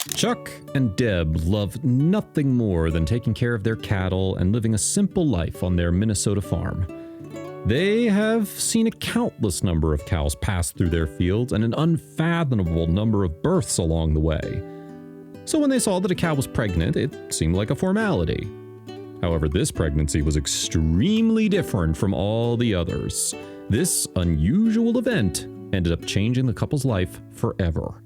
Chuck and Deb loved nothing more than taking care of their cattle and living a simple life on their Minnesota farm. They have seen a countless number of cows pass through their fields and an unfathomable number of births along the way. So when they saw that a cow was pregnant, it seemed like a formality. However, this pregnancy was extremely different from all the others. This unusual event ended up changing the couple's life forever.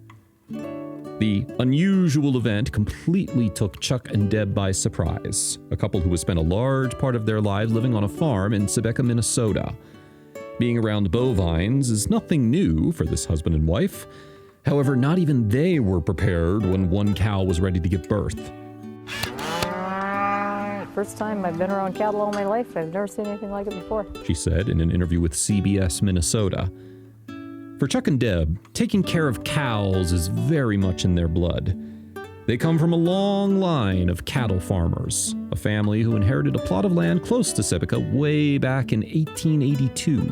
The unusual event completely took Chuck and Deb by surprise, a couple who had spent a large part of their lives living on a farm in Sebeka, Minnesota. Being around bovines is nothing new for this husband and wife. However, not even they were prepared when one cow was ready to give birth. First time I've been around cattle all my life. I've never seen anything like it before, She said in an interview with CBS Minnesota. For Chuck and Deb, taking care of cows is very much in their blood. They come from a long line of cattle farmers, a family who inherited a plot of land close to Sebeka way back in 1882.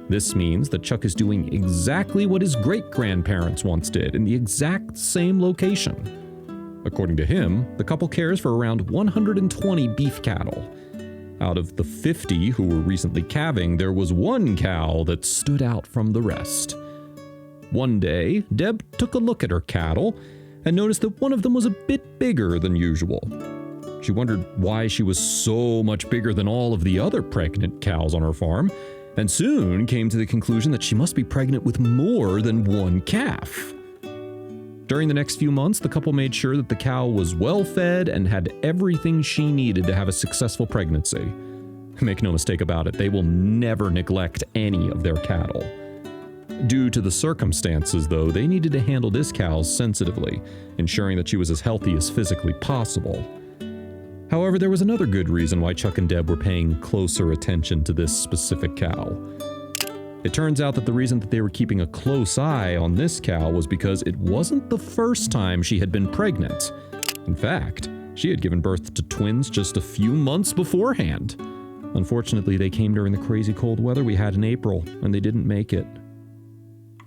This means that Chuck is doing exactly what his great-grandparents once did in the exact same location. According to him, the couple cares for around 120 beef cattle. Out of the 50 who were recently calving, there was one cow that stood out from the rest. One day, Deb took a look at her cattle and noticed that one of them was a bit bigger than usual. She wondered why she was so much bigger than all of the other pregnant cows on her farm, and soon came to the conclusion that she must be pregnant with more than one calf. During the next few months, the couple made sure that the cow was well fed and had everything she needed to have a successful pregnancy. Make no mistake about it, they will never neglect any of their cattle. Due to the circumstances, though, they needed to handle this cow sensitively, ensuring that she was as healthy as physically possible. However, there was another good reason why Chuck and Deb were paying closer attention to this specific cow. It turns out that the reason that they were keeping a close eye on this cow was because it wasn't the first time she had been pregnant. In fact, she had given birth to twins just a few months beforehand. Unfortunately, they came during the crazy cold weather we had in April, and they didn't make it.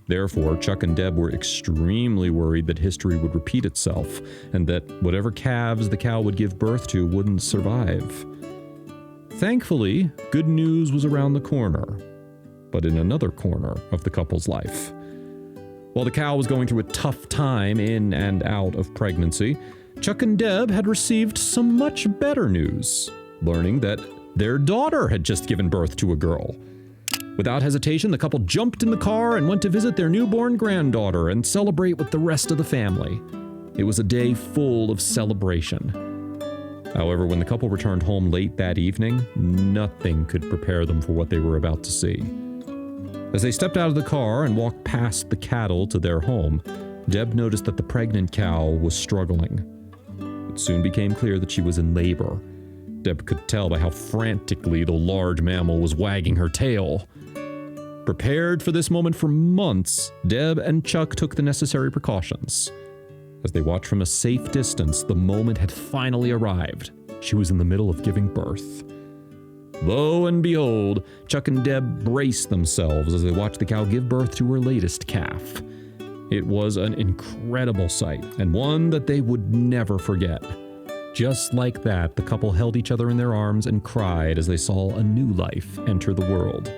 Therefore, Chuck and Deb were extremely worried that history would repeat itself, and that whatever calves the cow would give birth to wouldn't survive. Thankfully, good news was around the corner, but in another corner of the couple's life. While the cow was going through a tough time in and out of pregnancy, Chuck and Deb had received some much better news, learning that their daughter had just given birth to a girl. Without hesitation, the couple jumped in the car and went to visit their newborn granddaughter and celebrate with the rest of the family. It was a day full of celebration. However, when the couple returned home late that evening, nothing could prepare them for what they were about to see. As they stepped out of the car and walked past the cattle to their home, Deb noticed that the pregnant cow was struggling. It soon became clear that she was in labor. Deb could tell by how frantically the large mammal was wagging her tail. Prepared for this moment for months, Deb and Chuck took the necessary precautions. As they watched from a safe distance, the moment had finally arrived. She was in the middle of giving birth. Lo and behold, Chuck and Deb braced themselves as they watched the cow give birth to her latest calf. It was an incredible sight, and one that they would never forget. Just like that, the couple held each other in their arms and cried as they saw a new life enter the world.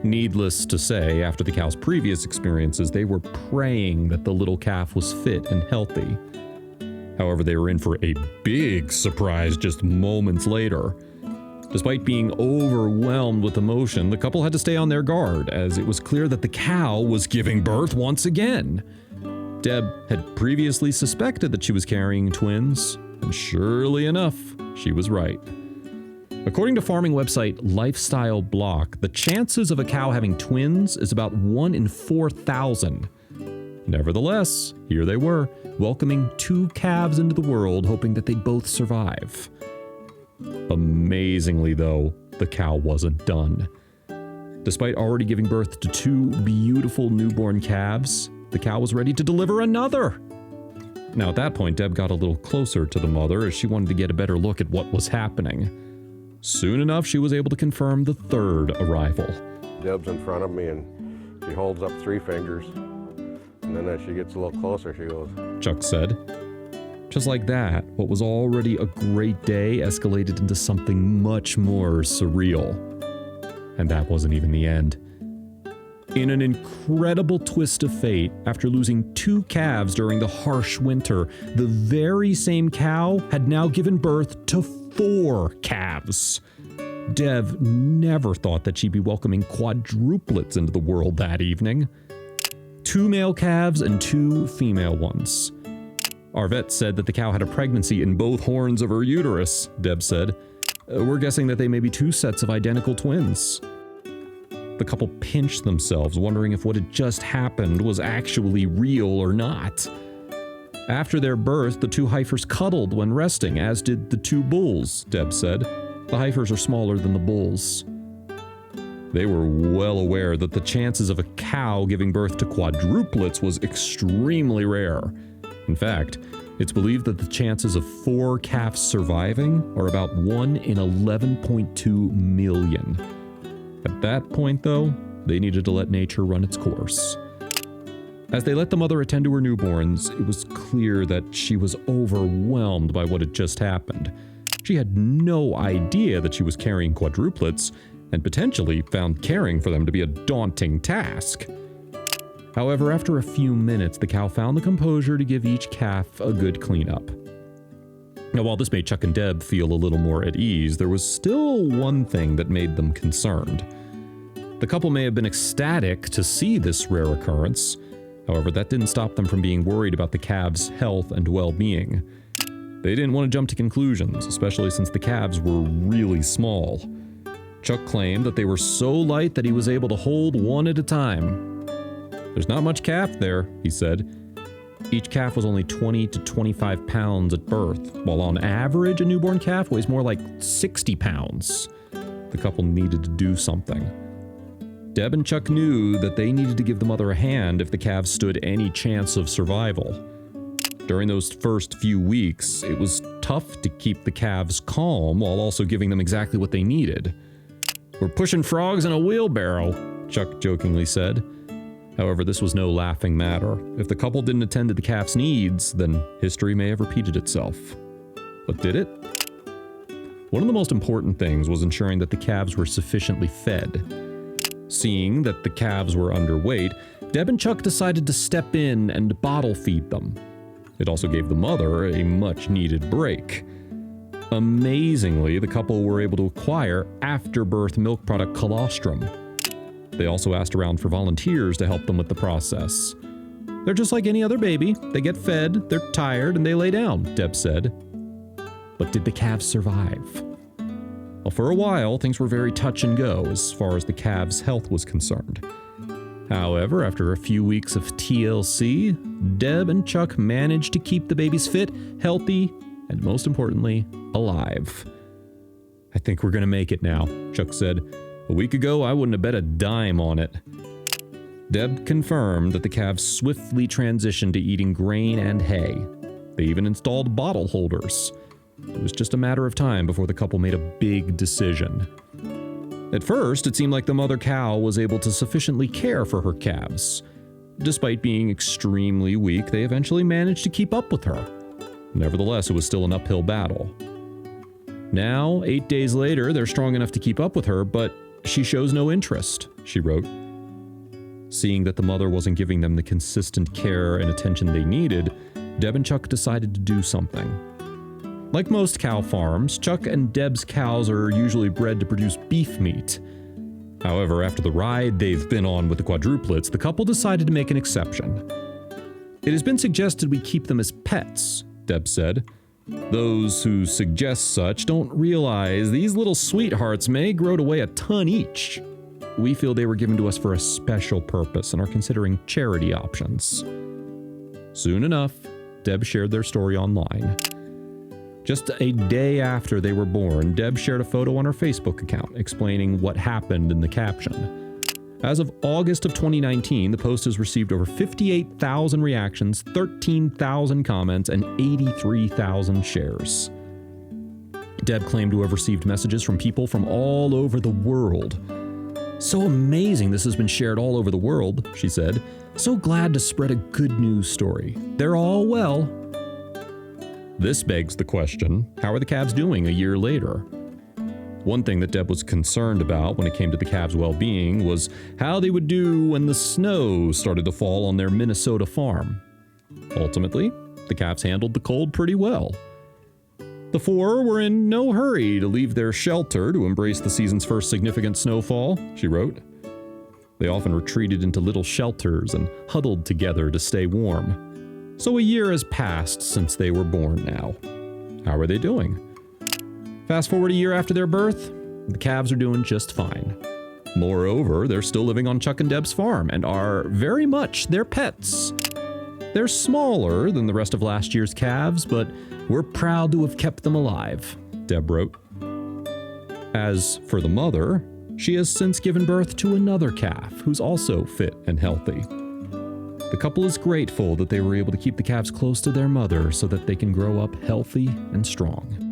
Needless to say, after the cow's previous experiences, they were praying that the little calf was fit and healthy. However, they were in for a big surprise just moments later. Despite being overwhelmed with emotion, the couple had to stay on their guard, as it was clear that the cow was giving birth once again. Deb had previously suspected that she was carrying twins, and surely enough, she was right. According to farming website Lifestyle Block, the chances of a cow having twins is about 1 in 4,000. Nevertheless, here they were, welcoming 2 calves into the world, hoping that they'd both survive. Amazingly, though, the cow wasn't done. Despite already giving birth to 2 beautiful newborn calves, the cow was ready to deliver another. Now, at that point, Deb got a little closer to the mother as she wanted to get a better look at what was happening. Soon enough, she was able to confirm the third arrival. Deb's in front of me, and she holds up 3 fingers. And And then as she gets a little closer, she goes, Chuck said. Just like that, what was already a great day escalated into something much more surreal. And that wasn't even the end. In an incredible twist of fate, after losing 2 calves during the harsh winter, the very same cow had now given birth to 4 calves. Dev never thought that she'd be welcoming quadruplets into the world that evening. 2 male calves and 2 female ones. Our vet said that the cow had a pregnancy in both horns of her uterus, Deb said. We're guessing that they may be 2 sets of identical twins. The couple pinched themselves, wondering if what had just happened was actually real or not. After their birth, the 2 heifers cuddled when resting, as did the 2 bulls, Deb said. The heifers are smaller than the bulls. They were well aware that the chances of a cow giving birth to quadruplets was extremely rare. In fact, it's believed that the chances of 4 calves surviving are about 1 in 11.2 million. At that point, though, they needed to let nature run its course. As they let the mother attend to her newborns, it was clear that she was overwhelmed by what had just happened. She had no idea that she was carrying quadruplets, and potentially found caring for them to be a daunting task. However, after a few minutes, the cow found the composure to give each calf a good cleanup. Now, while this made Chuck and Deb feel a little more at ease, there was still one thing that made them concerned. The couple may have been ecstatic to see this rare occurrence. However, that didn't stop them from being worried about the calves' health and well-being. They didn't want to jump to conclusions, especially since the calves were really small. Chuck claimed that they were so light that he was able to hold one at a time. There's not much calf there, he said. Each calf was only 20 to 25 pounds at birth, while on average a newborn calf weighs more like 60 pounds. The couple needed to do something. Deb and Chuck knew that they needed to give the mother a hand if the calves stood any chance of survival. During those first few weeks, it was tough to keep the calves calm while also giving them exactly what they needed. "We're pushing frogs in a wheelbarrow," Chuck jokingly said. However, this was no laughing matter. If the couple didn't attend to the calf's needs, then history may have repeated itself. But did it? One of the most important things was ensuring that the calves were sufficiently fed. Seeing that the calves were underweight, Deb and Chuck decided to step in and bottle feed them. It also gave the mother a much-needed break. Amazingly, the couple were able to acquire after-birth milk product colostrum. They also asked around for volunteers to help them with the process. "They're just like any other baby. They get fed, they're tired, and they lay down," Deb said. But did the calves survive? Well, for a while, things were very touch and go as far as the calves' health was concerned. However, after a few weeks of TLC, Deb and Chuck managed to keep the babies fit, healthy, and most importantly, alive. "I think we're going to make it now," Chuck said. "A week ago, I wouldn't have bet a dime on it." Deb confirmed that the calves swiftly transitioned to eating grain and hay. They even installed bottle holders. It was just a matter of time before the couple made a big decision. At first, it seemed like the mother cow was able to sufficiently care for her calves. Despite being extremely weak, they eventually managed to keep up with her. Nevertheless, it was still an uphill battle. Now, 8 days later, they're strong enough to keep up with her, but she shows no interest, she wrote. Seeing that the mother wasn't giving them the consistent care and attention they needed, Deb and Chuck decided to do something. Like most cow farms, Chuck and Deb's cows are usually bred to produce beef meat. However, after the ride they've been on with the quadruplets, the couple decided to make an exception. "It has been suggested we keep them as pets," Deb said. "Those who suggest such don't realize these little sweethearts may grow to weigh a ton each. We feel they were given to us for a special purpose and are considering charity options." Soon enough, Deb shared their story online. Just a day after they were born, Deb shared a photo on her Facebook account explaining what happened in the caption. As of August of 2019, the post has received over 58,000 reactions, 13,000 comments, and 83,000 shares. Deb claimed to have received messages from people from all over the world. So amazing this has been shared all over the world, she said. So glad to spread a good news story. They're all well. This begs the question, how are the calves doing a year later? One thing that Deb was concerned about when it came to the calves' well-being was how they would do when the snow started to fall on their Minnesota farm. Ultimately, the calves handled the cold pretty well. The four were in no hurry to leave their shelter to embrace the season's first significant snowfall, she wrote. They often retreated into little shelters and huddled together to stay warm. So a year has passed since they were born now. How are they doing? Fast forward a year after their birth, the calves are doing just fine. Moreover, they're still living on Chuck and Deb's farm and are very much their pets. They're smaller than the rest of last year's calves, but we're proud to have kept them alive, Deb wrote. As for the mother, she has since given birth to another calf who's also fit and healthy. The couple is grateful that they were able to keep the calves close to their mother so that they can grow up healthy and strong.